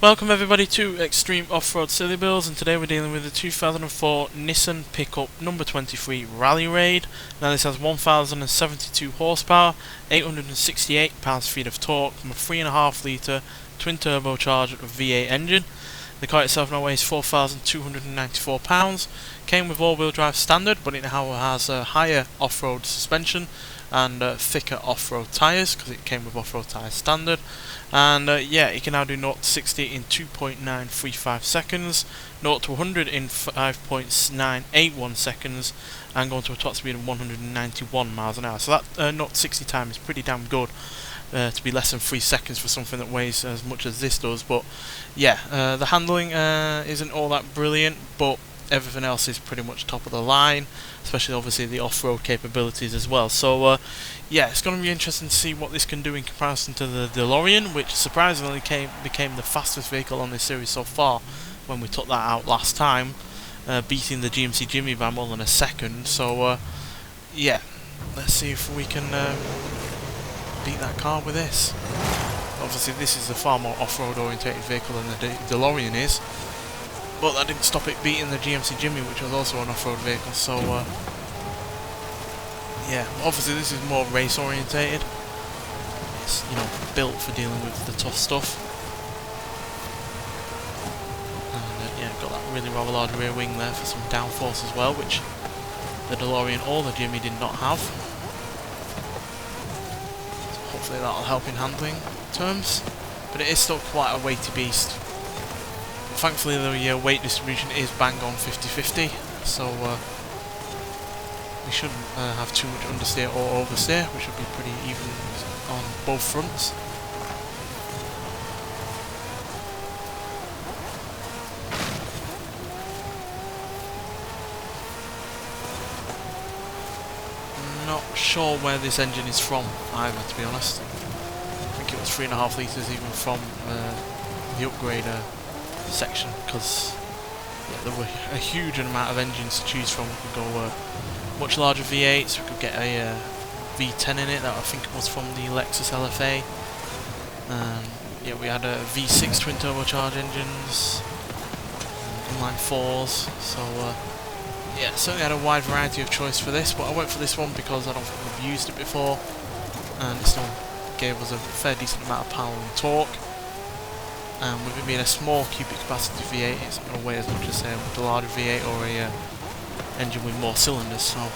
Welcome everybody to Extreme Off-Road Silly Bills, and today we're dealing with the 2004 Nissan pickup number 23 Rally Raid. Now this has 1072 horsepower, 868 pounds-feet of torque from a 3.5 litre twin turbocharged V8 engine. The car itself now weighs 4,294 pounds, came with all-wheel drive standard, but it now has a higher off-road suspension and thicker off-road tyres because it came with off-road tyres standard. And yeah, it can now do 0 to 60 in 2.935 seconds, 0 to 100 in 5.981 seconds, and going to a top speed of 191 miles an hour. So that 0 to 60 time is pretty damn good to be less than 3 seconds for something that weighs as much as this does. But yeah, the handling isn't all that brilliant, but everything else is pretty much top of the line, especially obviously the off-road capabilities as well. So yeah, it's going to be interesting to see what this can do in comparison to the DeLorean, which surprisingly became the fastest vehicle on this series so far when we took that out last time, beating the GMC Jimmy by more than a second. So yeah, let's see if we can beat that car with this. Obviously this is a far more off-road orientated vehicle than the DeLorean is, but that didn't stop it beating the GMC Jimmy, which was also an off-road vehicle. So yeah, obviously this is more race orientated. It's, you know, built for dealing with the tough stuff. And yeah, got that really rather large rear wing there for some downforce as well, which the DeLorean or the Jimmy did not have. So hopefully that'll help in handling terms, but it is still quite a weighty beast. Thankfully the weight distribution is bang on 50-50, so we shouldn't have too much understeer or oversteer. We should be pretty even on both fronts. Not sure where this engine is from either, to be honest. I think it was 3.5 litres even from the upgrade section, because yeah, there were a huge amount of engines to choose from. We could go much larger V8s, we could get a V10 in it that I think was from the Lexus LFA. Yeah, we had a V6 twin turbocharged engines, inline 4s, so yeah, certainly had a wide variety of choice for this, but I went for this one because I don't think we've used it before, and it still gave us a fair decent amount of power and torque. And with it being a small cubic capacity V8, it's not going to weigh as much as the larger V8 or a engine with more cylinders. So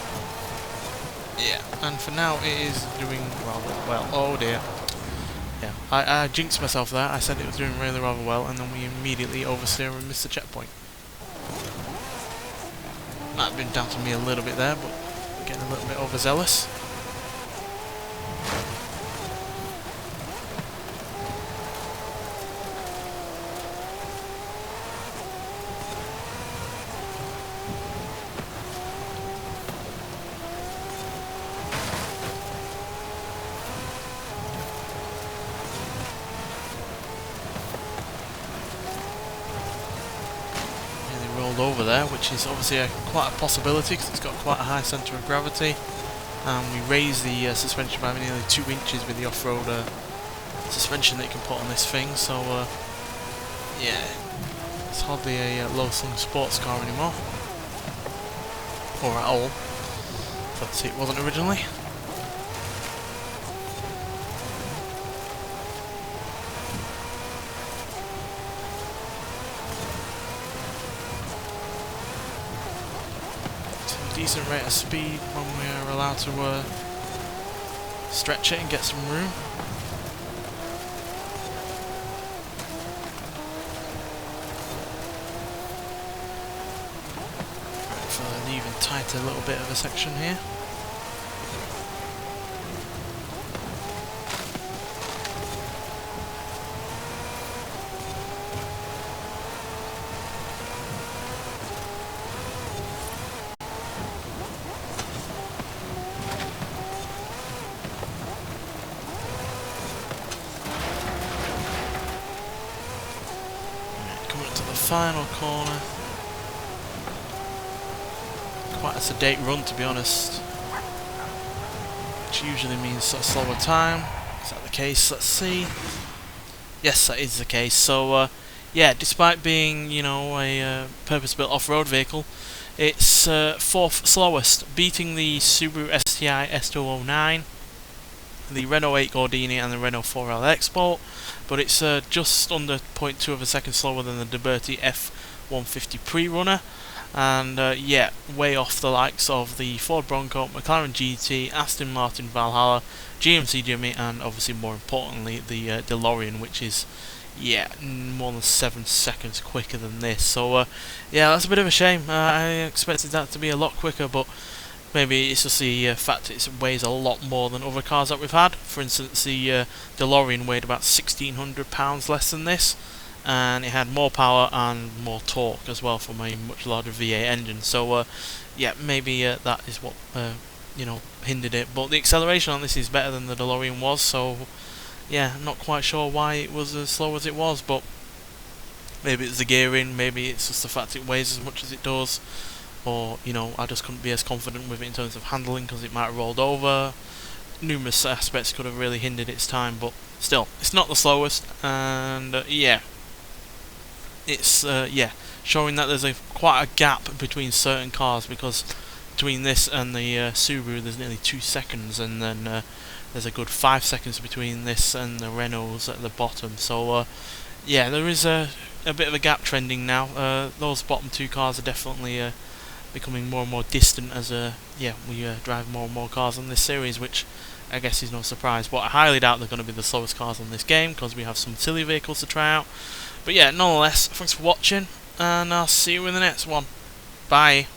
yeah, and for now it is doing rather well. Oh dear, yeah, I jinxed myself there. I said it was doing really rather well, and then we immediately oversteer and missed the checkpoint. Might have been down to me a little bit there, but getting a little bit overzealous. Over there, which is obviously quite a possibility because it's got quite a high centre of gravity, and we raised the suspension by nearly 2 inches with the off-road suspension that you can put on this thing. So yeah, it's hardly a low-slung sports car anymore, or at all. But it wasn't originally. Decent rate of speed when we are allowed to stretch it and get some room. Right, for an even tighter little bit of a section here. Final corner. Quite a sedate run, to be honest, which usually means a slower time. Is that the case? Let's see. Yes, that is the case. So yeah, despite being, you know, a purpose-built off-road vehicle, it's fourth slowest, beating the Subaru STI S209, the Renault 8 Gordini and the Renault 4L Export, but it's just under 0.2 of a second slower than the Liberty F150 Pre-Runner, and yeah, way off the likes of the Ford Bronco, McLaren GT, Aston Martin Valhalla, GMC Jimmy, and obviously more importantly the DeLorean, which is, yeah, more than 7 seconds quicker than this. So yeah, that's a bit of a shame. I expected that to be a lot quicker, but maybe it's just the fact it weighs a lot more than other cars that we've had. For instance, the DeLorean weighed about 1,600 pounds less than this, and it had more power and more torque as well from a much larger V8 engine. So yeah, maybe that is what you know, hindered it. But the acceleration on this is better than the DeLorean was, so yeah, not quite sure why it was as slow as it was, but maybe it's the gearing, maybe it's just the fact it weighs as much as it does, or, you know, I just couldn't be as confident with it in terms of handling because it might have rolled over. Numerous aspects could have really hindered its time, but still, it's not the slowest, and yeah, it's yeah, showing that there's quite a gap between certain cars, because between this and the Subaru there's nearly 2 seconds, and then there's a good 5 seconds between this and the Renaults at the bottom. So yeah, there is a bit of a gap trending now. Those bottom two cars are definitely becoming more and more distant as yeah, we drive more and more cars on this series, which I guess is no surprise. But I highly doubt they're going to be the slowest cars on this game, because we have some silly vehicles to try out. But yeah, nonetheless, thanks for watching, and I'll see you in the next one. Bye.